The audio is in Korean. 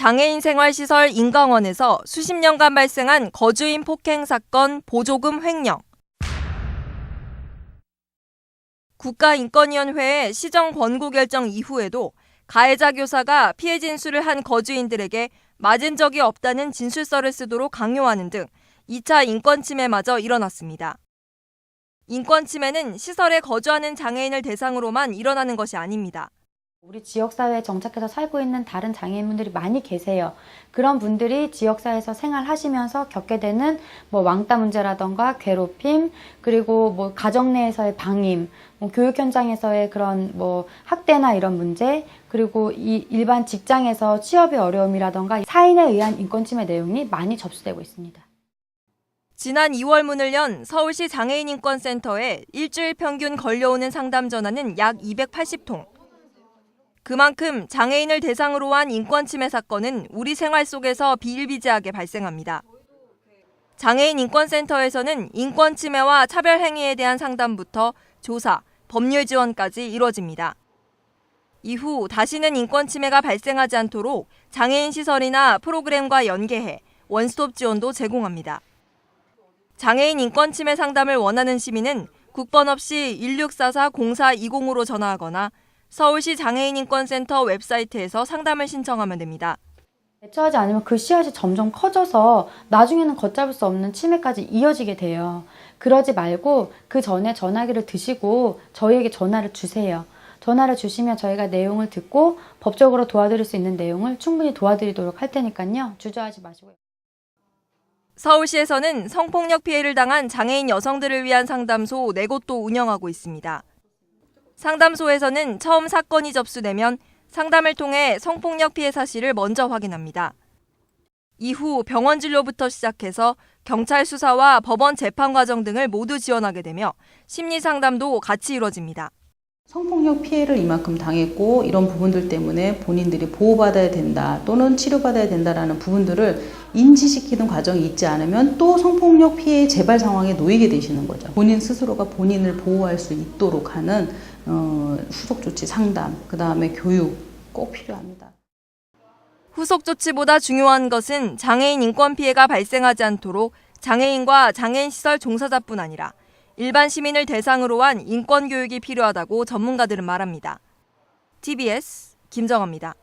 장애인 생활시설 인강원에서 수십 년간 발생한 거주인 폭행 사건 보조금 횡령. 국가인권위원회의 시정 권고 결정 이후에도 가해자 교사가 피해 진술을 한 거주인들에게 맞은 적이 없다는 진술서를 쓰도록 강요하는 등 2차 인권 침해마저 일어났습니다. 인권 침해는 시설에 거주하는 장애인을 대상으로만 일어나는 것이 아닙니다. 우리 지역사회에 정착해서 살고 있는 다른 장애인분들이 많이 계세요. 그런 분들이 지역사회에서 생활하시면서 겪게 되는 왕따 문제라던가 괴롭힘, 그리고 가정 내에서의 방임, 교육 현장에서의 그런 학대나 이런 문제, 그리고 일반 직장에서 취업의 어려움이라던가 사인에 의한 인권침해 내용이 많이 접수되고 있습니다. 지난 2월 문을 연 서울시 장애인인권센터에 일주일 평균 걸려오는 상담 전화는 약 280통. 그만큼 장애인을 대상으로 한 인권침해 사건은 우리 생활 속에서 비일비재하게 발생합니다. 장애인 인권센터에서는 인권침해와 차별행위에 대한 상담부터 조사, 법률 지원까지 이뤄집니다. 이후 다시는 인권침해가 발생하지 않도록 장애인 시설이나 프로그램과 연계해 원스톱 지원도 제공합니다. 장애인 인권침해 상담을 원하는 시민은 국번 없이 1644-0420으로 전화하거나 서울시 장애인인권센터 웹사이트에서 상담을 신청하면 됩니다. 대처하지 않으면 그 씨앗이 점점 커져서 나중에는 걷잡을 수 없는 침해까지 이어지게 돼요. 그러지 말고 그 전에 전화기를 드시고 저희에게 전화를 주세요. 전화를 주시면 저희가 내용을 듣고 법적으로 도와드릴 수 있는 내용을 충분히 도와드리도록 할 테니까요. 주저하지 마시고요. 서울시에서는 성폭력 피해를 당한 장애인 여성들을 위한 상담소 4곳도 운영하고 있습니다. 상담소에서는 처음 사건이 접수되면 상담을 통해 성폭력 피해 사실을 먼저 확인합니다. 이후 병원 진료부터 시작해서 경찰 수사와 법원 재판 과정 등을 모두 지원하게 되며 심리 상담도 같이 이뤄집니다. 성폭력 피해를 이만큼 당했고 이런 부분들 때문에 본인들이 보호받아야 된다 또는 치료받아야 된다라는 부분들을 인지시키는 과정이 있지 않으면 또 성폭력 피해 재발 상황에 놓이게 되시는 거죠. 본인 스스로가 본인을 보호할 수 있도록 하는 후속 조치 상담, 그 다음에 교육 꼭 필요합니다. 후속 조치보다 중요한 것은 장애인 인권 피해가 발생하지 않도록 장애인과 장애인 시설 종사자뿐 아니라 일반 시민을 대상으로 한 인권 교육이 필요하다고 전문가들은 말합니다. TBS 김정아입니다.